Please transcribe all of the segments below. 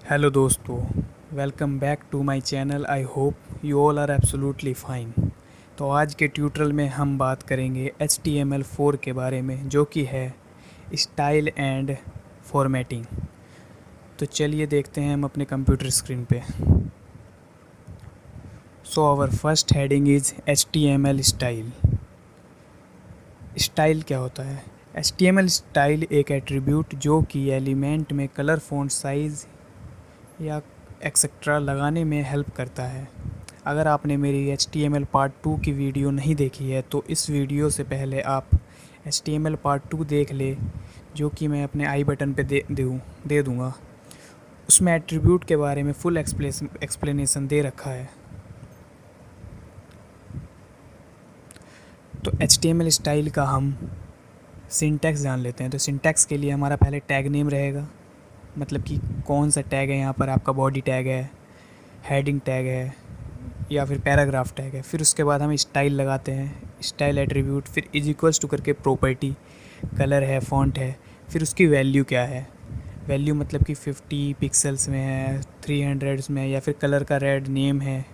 Hello दोस्तों, welcome back to my channel. I hope you all are absolutely fine. तो आज के tutorial में हम बात करेंगे HTML4 के बारे में, जो कि है स्टाइल एंड फॉर्मेटिंग। तो चलिए देखते हैं हम अपने कंप्यूटर स्क्रीन पे। So our first heading is HTML style. Style क्या होता है? HTML स्टाइल एक एट्रीब्यूट जो कि एलिमेंट में कलर, फ़ॉन्ट साइज़ या एक्सेट्रा लगाने में हेल्प करता है। अगर आपने मेरी HTML पार्ट 2 की वीडियो नहीं देखी है तो इस वीडियो से पहले आप HTML पार्ट 2 देख ले, जो कि मैं अपने आई बटन पे दे दूँगा। उसमें एट्रीब्यूट के बारे में फुल एक्सप्लेनेशन दे रखा है। तो HTML स्टाइल का हम सिंटैक्स जान लेते हैं। तो सिंटैक्स के लिए हमारा पहले टैग नेम रहेगा, मतलब कि कौन सा टैग है यहाँ पर। आपका बॉडी टैग है, हेडिंग टैग है या फिर पैराग्राफ टैग है। फिर उसके बाद हम स्टाइल लगाते हैं, स्टाइल एट्रीब्यूट। फिर इज इक्वल्स टू करके प्रॉपर्टी, कलर है, फ़ॉन्ट है। फिर उसकी वैल्यू क्या है, वैल्यू मतलब कि 50 पिक्सल्स में है, 300 में, या फिर कलर का रेड नेम है।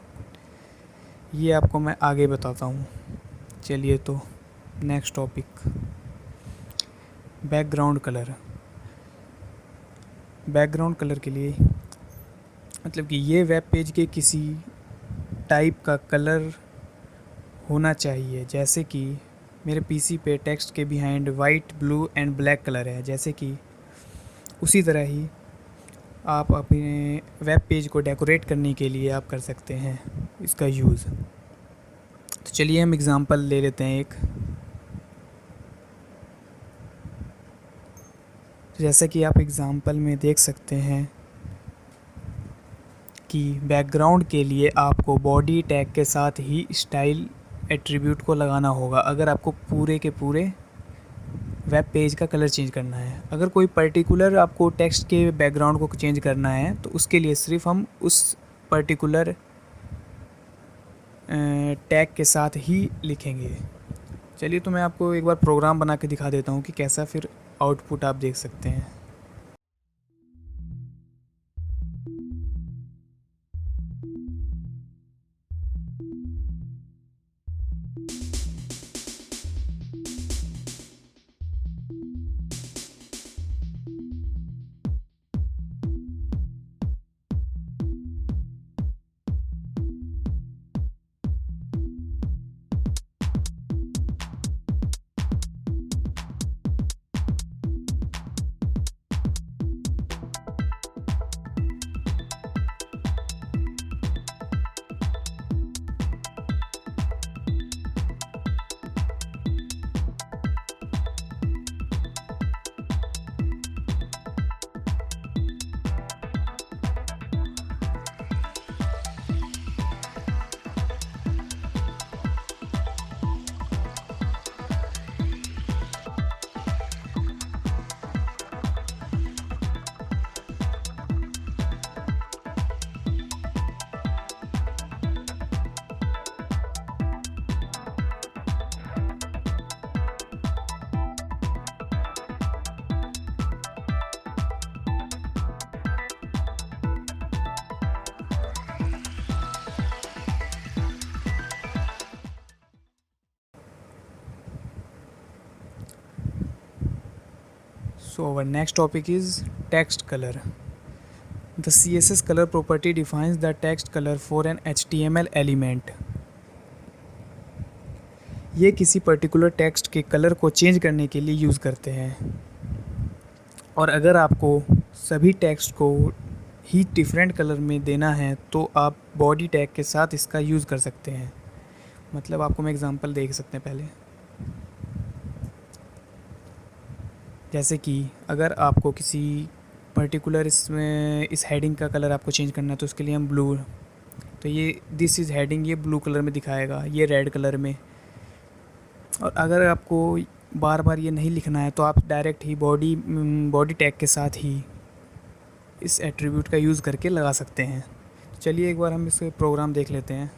ये आपको मैं आगे बताता हूँ। चलिए तो next topic, background colour. Background colour के लिए मतलब कि ये वेब पेज के किसी टाइप का कलर होना चाहिए। जैसे कि मेरे पीसी पे टेक्स्ट के behind white, blue and black colour है, जैसे कि उसी तरह ही आप अपने वेब पेज को डेकोरेट करने के लिए आप कर सकते हैं इसका यूज़। तो चलिए हम एग्ज़ाम्पल ले लेते हैं एक। जैसा कि आप एग्ज़ाम्पल में देख सकते हैं कि बैकग्राउंड के लिए आपको बॉडी टैग के साथ ही स्टाइल एट्रीब्यूट को लगाना होगा, अगर आपको पूरे के पूरे वेब पेज का कलर चेंज करना है। अगर कोई पर्टिकुलर आपको टेक्स्ट के बैकग्राउंड को चेंज करना है तो उसके लिए सिर्फ हम उस पर्टिकुलर टैग के साथ ही लिखेंगे। चलिए तो मैं आपको एक बार प्रोग्राम बना के दिखा देता हूँ कि कैसा फिर आउटपुट आप देख सकते हैं। So our next topic is text color. The CSS color property defines the text color for an HTML element. ये किसी पर्टिकुलर टेक्स्ट के कलर को चेंज करने के लिए यूज़ करते हैं। और अगर आपको सभी टेक्स्ट को ही डिफरेंट कलर में देना है तो आप बॉडी टैग के साथ इसका यूज़ कर सकते हैं। मतलब आपको मैं एग्ज़ाम्पल देख सकते हैं पहले। जैसे कि अगर आपको किसी पर्टिकुलर इसमें इस हेडिंग का कलर आपको चेंज करना है तो उसके लिए हम ब्लू, तो ये दिस इज़ हेडिंग, ये ब्लू कलर में दिखाएगा, ये रेड कलर में। और अगर आपको बार बार ये नहीं लिखना है तो आप डायरेक्ट ही बॉडी टैग के साथ ही इस एट्रीब्यूट का यूज़ करके लगा सकते हैं। चलिए एक बार हम इस प्रोग्राम देख लेते हैं।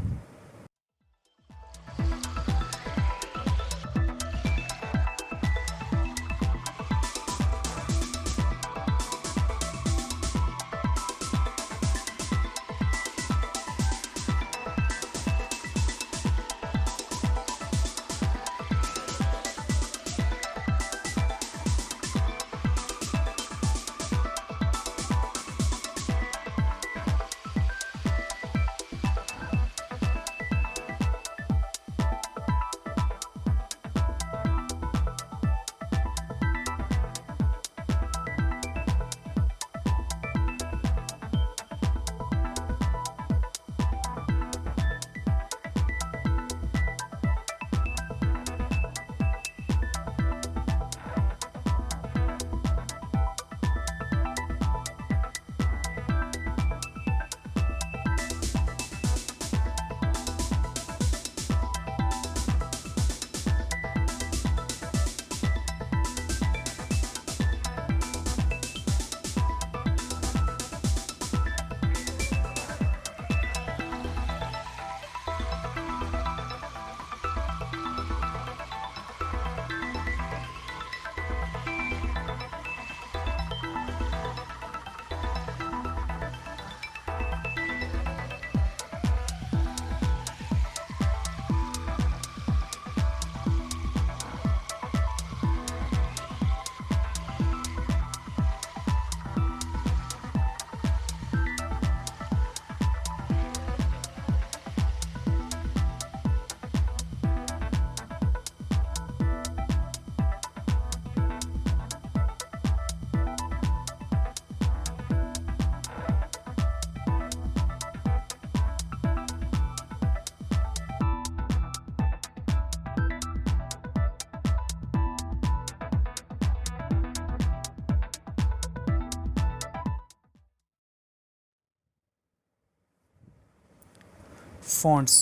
fonts.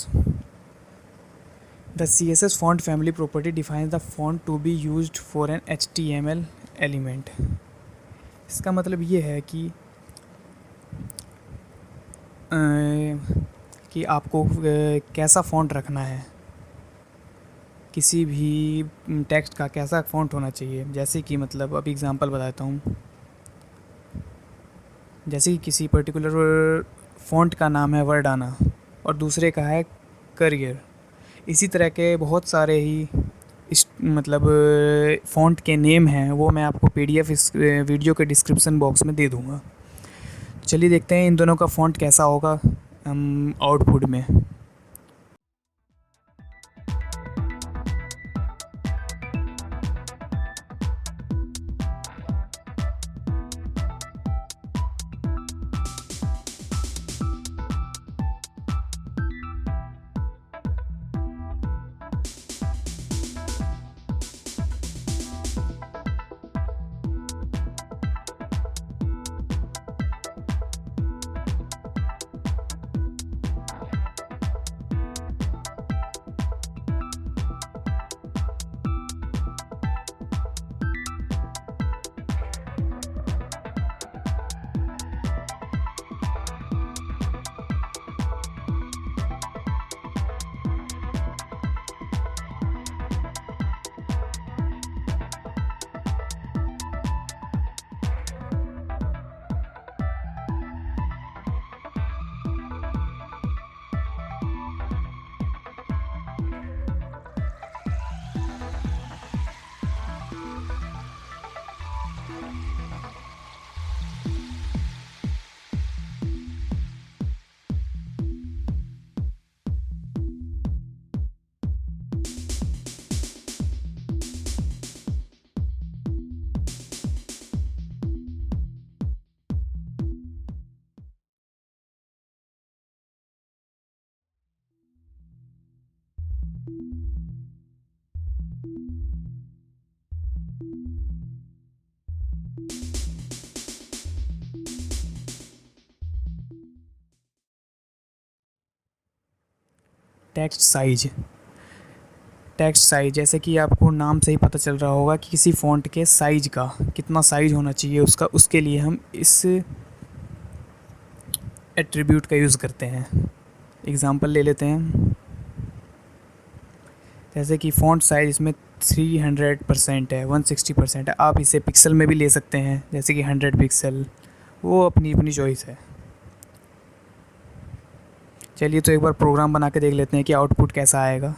The CSS font family property defines the font to be used for an HTML element. इसका मतलब ये है कि आपको कैसा फ़ॉन्ट रखना है, किसी भी टेक्स्ट का कैसा फ़ॉन्ट होना चाहिए। जैसे कि मतलब अभी एग्ज़ाम्पल बताता हूँ। जैसे कि किसी पर्टिकुलर फ़ॉन्ट का नाम है वर्डाना और दूसरे का है करियर। इसी तरह के बहुत सारे ही मतलब फ़ॉन्ट के नेम हैं, वो मैं आपको PDF इस वीडियो के डिस्क्रिप्शन बॉक्स में दे दूँगा। चलिए देखते हैं इन दोनों का फ़ॉन्ट कैसा होगा आउटपुट में। Text size. टेक्स्ट साइज जैसे कि आपको नाम से ही पता चल रहा होगा कि किसी फ़ॉन्ट के साइज का कितना साइज होना चाहिए उसका, उसके लिए हम इस एट्रीब्यूट का यूज़ करते हैं। एग्ज़ाम्पल ले लेते हैं। जैसे कि फ़ॉन्ट साइज इसमें 300% है, 160% है। आप इसे पिक्सल में भी ले सकते हैं, जैसे कि 100 पिक्सल, वो अपनी अपनी चॉइस है। चलिए तो एक बार प्रोग्राम बना के देख लेते हैं कि आउटपुट कैसा आएगा।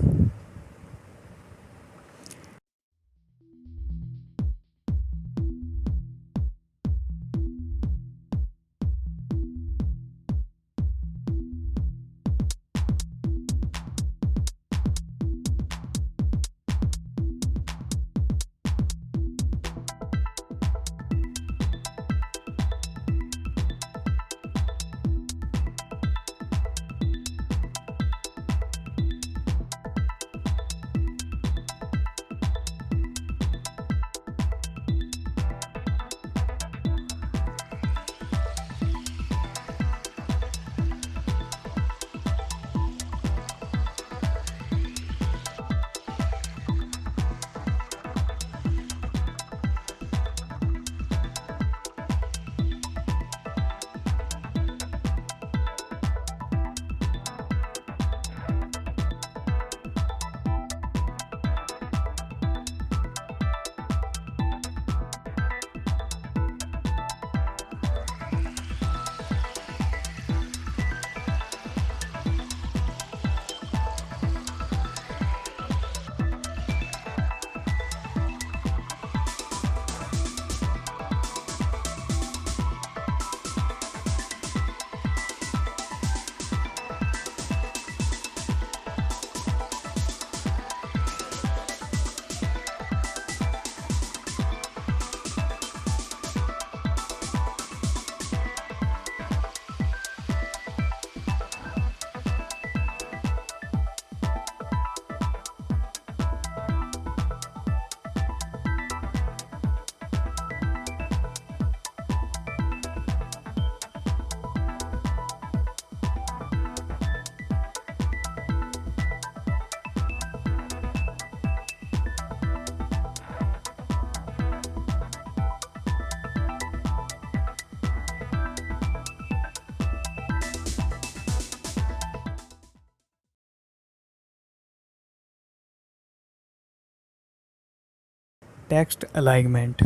टेक्स्ट अलाइनमेंट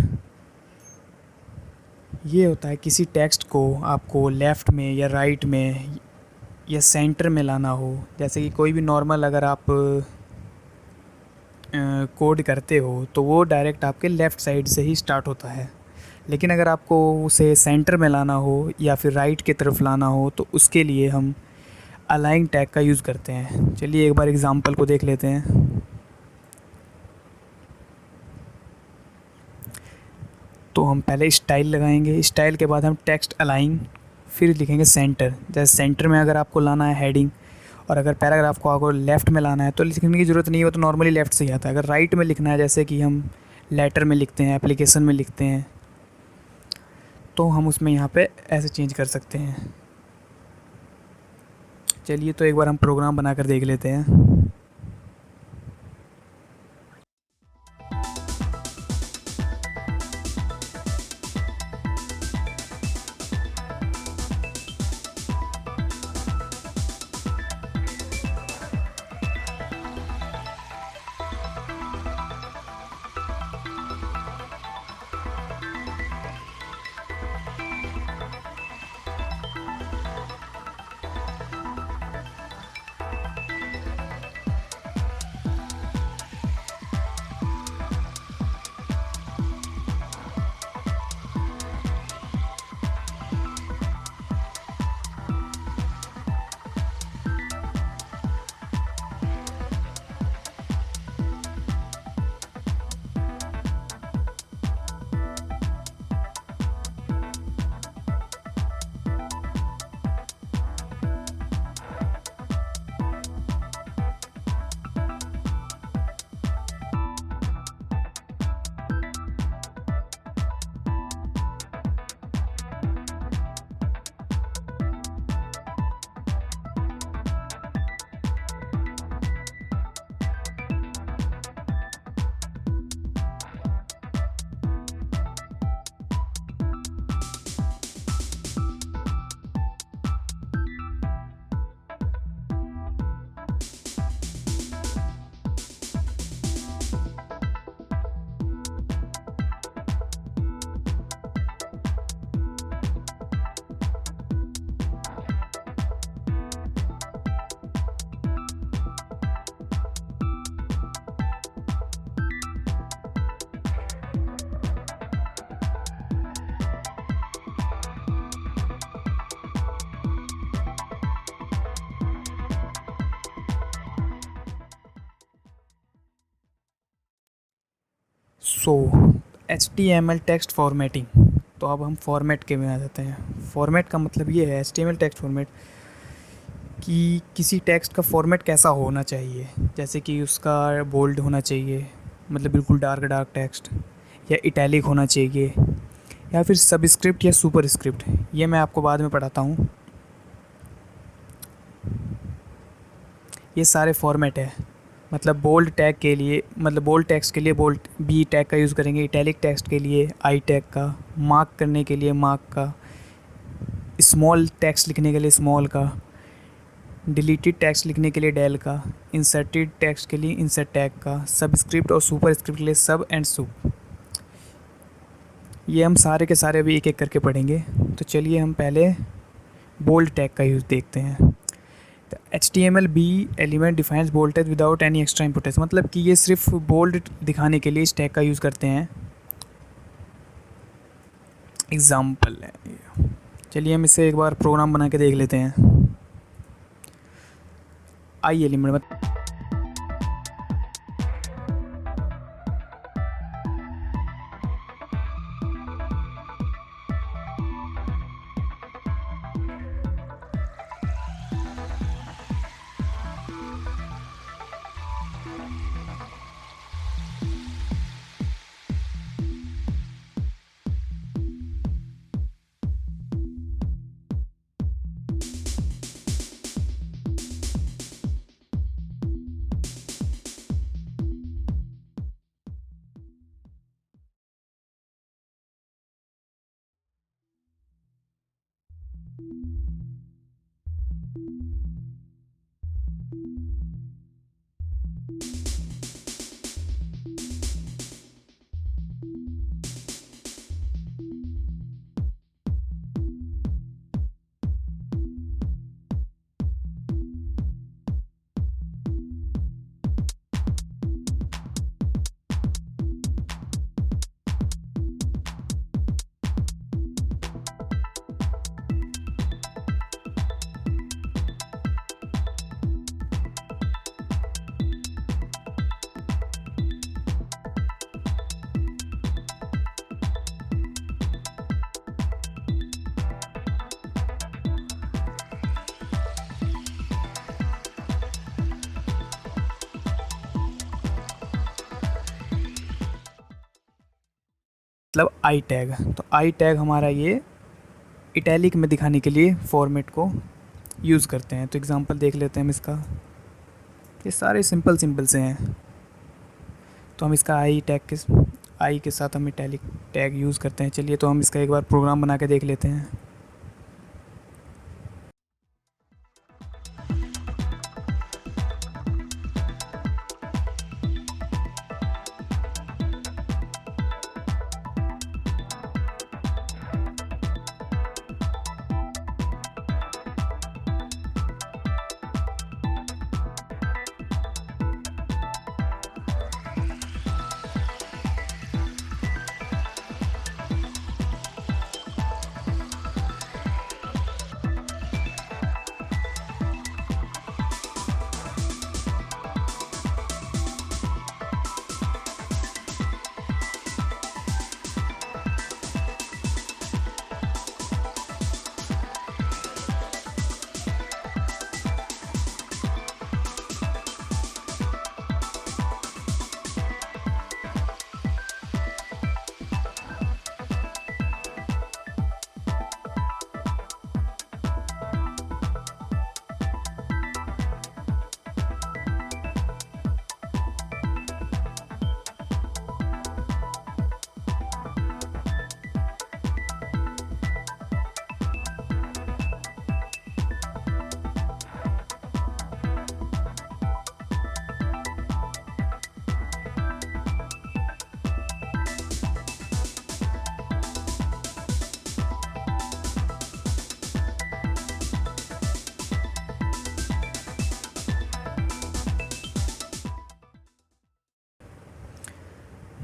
ये होता है किसी टेक्स्ट को आपको लेफ़्ट में या राइट में या सेंटर में लाना हो। जैसे कि कोई भी नॉर्मल अगर आप कोड करते हो तो वो डायरेक्ट आपके लेफ़्ट साइड से ही स्टार्ट होता है, लेकिन अगर आपको उसे सेंटर में लाना हो या फिर राइट की तरफ लाना हो तो उसके लिए हम अलाइन टैग का यूज़ करते हैं। चलिए एक बार एग्ज़ाम्पल को देख लेते हैं। तो हम पहले स्टाइल लगाएंगे, स्टाइल के बाद हम टेक्स्ट अलाइन, फिर लिखेंगे सेंटर। जैसे सेंटर में अगर आपको लाना है हेडिंग, और अगर पैराग्राफ को आपको लेफ़्ट में लाना है तो लिखने की ज़रूरत नहीं है, वो तो नॉर्मली लेफ़्ट से ही आता है। अगर राइट में लिखना है जैसे कि हम लेटर में लिखते हैं, एप्लीकेशन में लिखते हैं, तो हम उसमें यहाँ पे ऐसे चेंज कर सकते हैं। चलिए तो एक बार हम प्रोग्राम बना कर देख लेते हैं। सो HTML टेक्स्ट फॉर्मेटिंग। तो अब हम फॉर्मेट के में आ जाते हैं। फॉर्मेट का मतलब ये है, HTML टेक्स्ट फॉर्मेट, कि किसी टेक्स्ट का फॉर्मेट कैसा होना चाहिए। जैसे कि उसका बोल्ड होना चाहिए, मतलब बिल्कुल डार्क डार्क टेक्स्ट, या इटैलिक होना चाहिए, या फिर सबस्क्रिप्ट या सुपर स्क्रिप्ट। ये मैं आपको बाद में पढ़ाता हूँ। ये सारे फॉर्मेट है। मतलब बोल्ड टैग के लिए, मतलब बोल्ड टेक्स्ट के लिए बोल्ड बी टैग का यूज़ करेंगे, इटैलिक टेक्स्ट के लिए आई टैग का, मार्क करने के लिए मार्क का, स्मॉल टेक्स्ट लिखने के लिए स्मॉल का, डिलीटेड टेक्स्ट लिखने के लिए डेल का, इंसर्टेड टेक्स्ट के लिए इंसर्ट टैग का, सबस्क्रिप्ट और सुपर स्क्रिप्ट के लिए सब एंड सुप। ये हम सारे के सारे अभी एक एक करके पढ़ेंगे। तो चलिए हम पहले बोल्ड टैग का यूज़ देखते हैं। HTML b element defines bold tag without any extra importance, मतलब कि ये सिर्फ बोल्ड दिखाने के लिए इस टैग का यूज़ करते हैं। एग्जाम्पल है। चलिए हम इसे एक बार प्रोग्राम बना के देख लेते हैं। आई एलिमेंट मतलब आई टैग। तो आई टैग हमारा ये इटैलिक में दिखाने के लिए फॉर्मेट को यूज़ करते हैं। तो एग्जांपल देख लेते हैं हम इसका। ये सारे सिंपल सिंपल से हैं। तो हम इसका आई के साथ हम इटैलिक टैग यूज़ करते हैं। चलिए तो हम इसका एक बार प्रोग्राम बना के देख लेते हैं।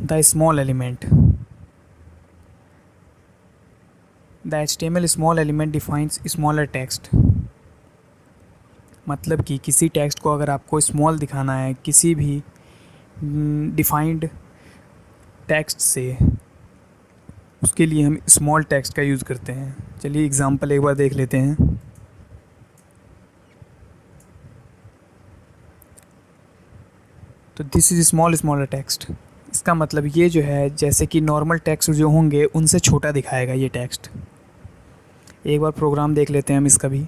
The small element. The HTML small element defines smaller text. मतलब कि किसी टेक्स्ट को अगर आपको स्मॉल दिखाना है किसी भी डिफाइंड टेक्स्ट से, उसके लिए हम स्मॉल टेक्स्ट का यूज़ करते हैं। चलिए एग्जांपल एक बार देख लेते हैं। तो दिस इज़ स्मॉलर टेक्स्ट। इसका मतलब ये जो है जैसे कि नॉर्मल टेक्स्ट जो होंगे उनसे छोटा दिखाएगा ये टेक्स्ट। एक बार प्रोग्राम देख लेते हैं हम इसका भी।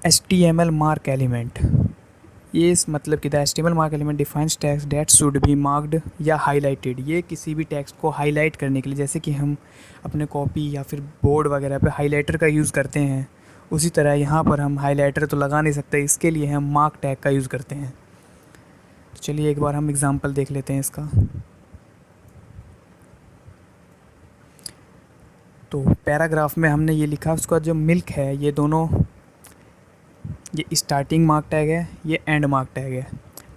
HTML mark element. ये इस मतलब कि the HTML mark element defines text that should be marked या हाईलाइटेड। ये किसी भी टेक्स्ट को हाईलाइट करने के लिए, जैसे कि हम अपने कॉपी या फिर बोर्ड वगैरह पे हाईलाइटर का यूज़ करते हैं, उसी तरह यहाँ पर हम हाईलाइटर तो लगा नहीं सकते, इसके लिए हम मार्क टैग का यूज़ करते हैं। तो चलिए एक बार हम एग्ज़ाम्पल देख लेते हैं इसका। तो पैराग्राफ में हमने ये लिखा, उसका जो मिल्क है ये दोनों, ये स्टार्टिंग मार्क टैग है, ये एंड मार्क टैग है।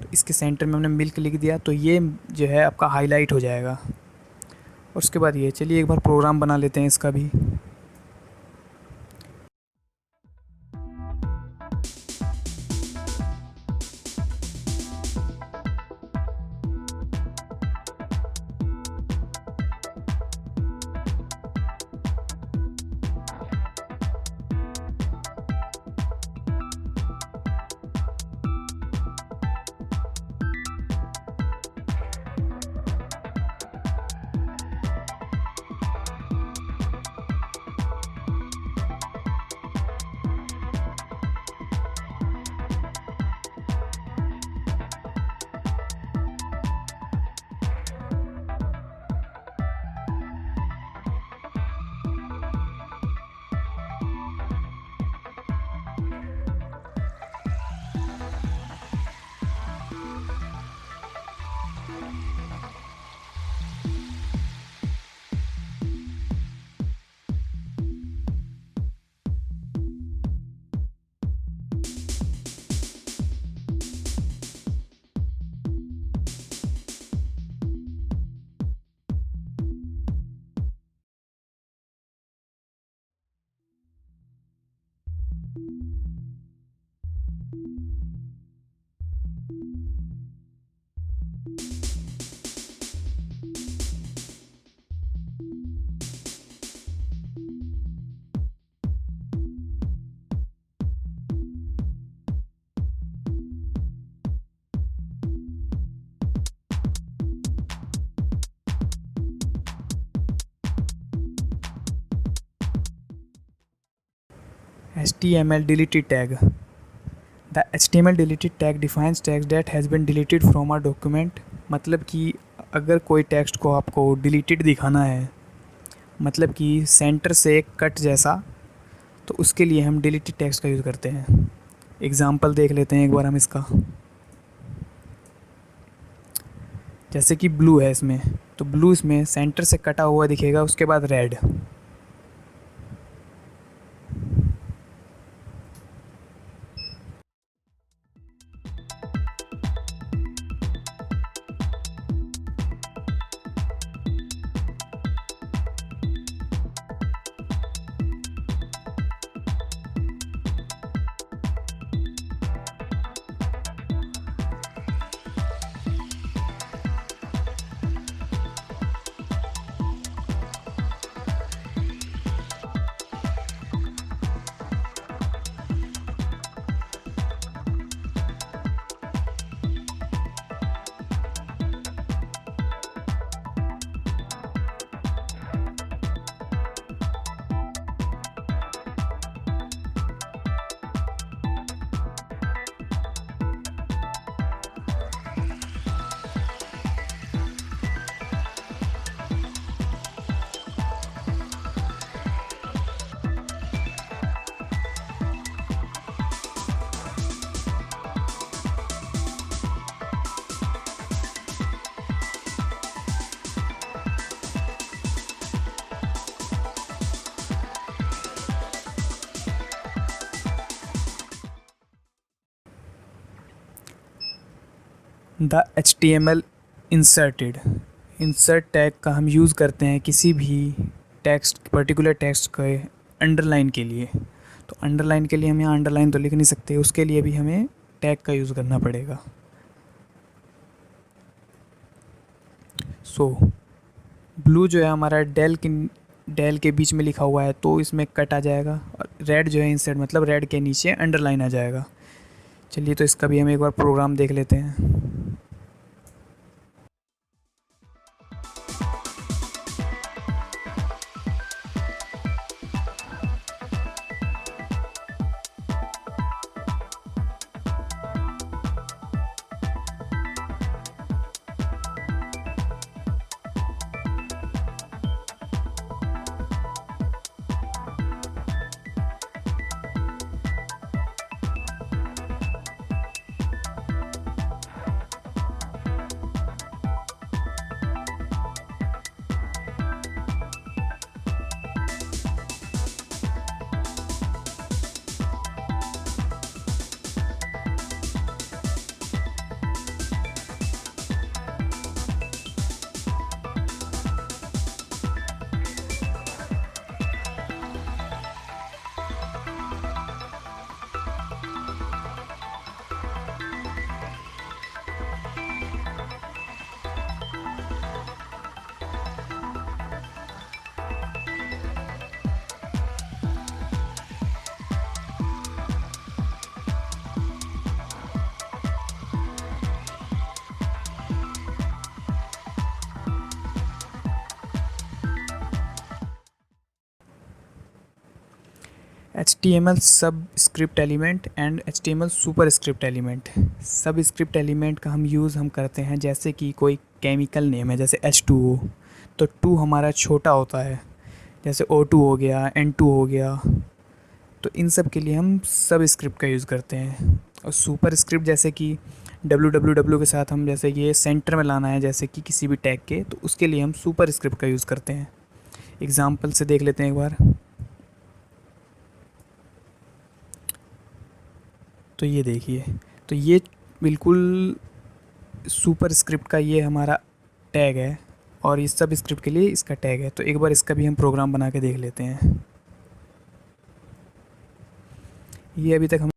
तो इसके सेंटर में हमने मिल्क लिख दिया, तो ये जो है आपका हाईलाइट हो जाएगा। और उसके बाद ये, चलिए एक बार प्रोग्राम बना लेते हैं इसका भी। HTML deleted tag. The HTML deleted tag defines text that has been deleted from a document. मतलब कि अगर कोई टेक्स्ट को आपको डिलीटेड दिखाना है, मतलब कि सेंटर से कट जैसा, तो उसके लिए हम डिलीटेड टेक्स्ट का यूज़ करते हैं। एग्ज़ाम्पल देख लेते हैं एक बार हम इसका। जैसे कि ब्लू है इसमें, तो ब्लू इसमें सेंटर से कटा हुआ दिखेगा, उसके बाद red. The HTML inserted. Insert tag का हम यूज़ करते हैं किसी भी टेक्स्ट, पर्टिकुलर टेक्स्ट के अंडरलाइन के लिए। तो अंडरलाइन के लिए हम यहाँ अंडरलाइन तो लिख नहीं सकते, उसके लिए भी हमें टैग का यूज़ करना पड़ेगा। सो ब्लू जो है हमारा डेल के बीच में लिखा हुआ है, तो इसमें कट आ जाएगा। और रेड जो है इंसर्ट, मतलब रेड के नीचे अंडरलाइन आ जाएगा। चलिए, तो इसका भी हम एक बार प्रोग्राम देख लेते हैं। HTML सब script element and HTML super script element. सब स्क्रिप्ट एलिमेंट का हम यूज़ करते हैं, जैसे कि कोई केमिकल नेम है, जैसे H2O, तो 2 हमारा छोटा होता है, जैसे O2 हो गया, N2 हो गया। तो इन सब के लिए हम सब स्क्रिप्ट का यूज़ करते हैं। और सुपर स्क्रिप्ट जैसे कि www के साथ हम, जैसे ये सेंटर में लाना है जैसे कि किसी भी टैग के, तो उसके लिए हम सुपर स्क्रिप्ट का यूज़ करते हैं। एग्ज़ाम्पल से देख लेते हैं एक बार। तो ये देखिए, तो ये बिल्कुल सुपर स्क्रिप्ट का ये हमारा टैग है, और इस सब स्क्रिप्ट के लिए इसका टैग है। तो एक बार इसका भी हम प्रोग्राम बना के देख लेते हैं। ये अभी तक हम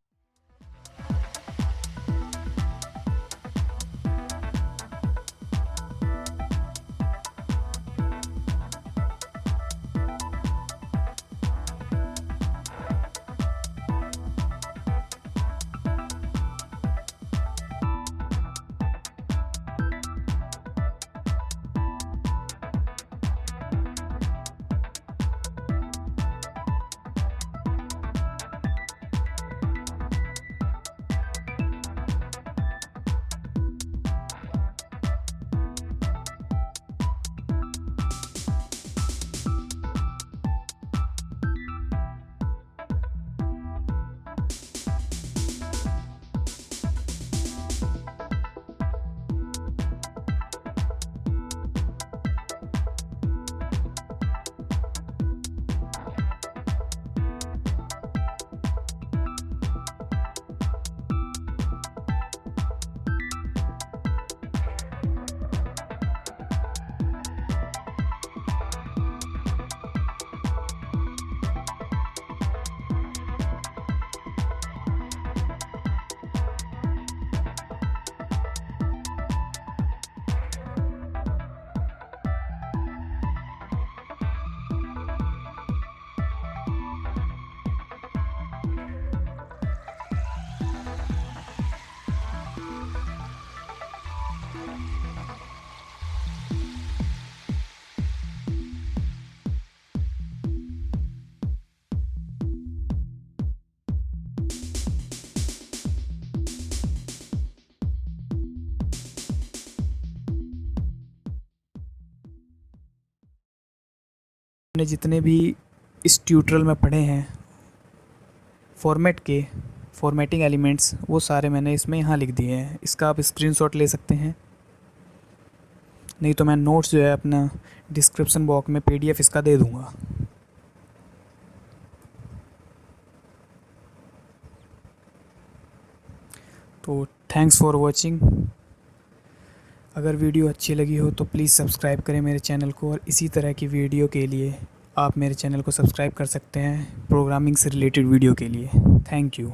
हमने जितने भी इस ट्यूटोरियल में पढ़े हैं फॉर्मेटिंग एलिमेंट्स, वो सारे मैंने इसमें यहाँ लिख दिए हैं। इसका आप स्क्रीनशॉट ले सकते हैं, नहीं तो मैं नोट्स जो है अपना डिस्क्रिप्शन बॉक्स में PDF इसका दे दूँगा। तो थैंक्स फॉर वॉचिंग। अगर वीडियो अच्छी लगी हो तो प्लीज़ सब्सक्राइब करें मेरे चैनल को, और इसी तरह की वीडियो के लिए आप मेरे चैनल को सब्सक्राइब कर सकते हैं प्रोग्रामिंग से रिलेटेड वीडियो के लिए। Thank you.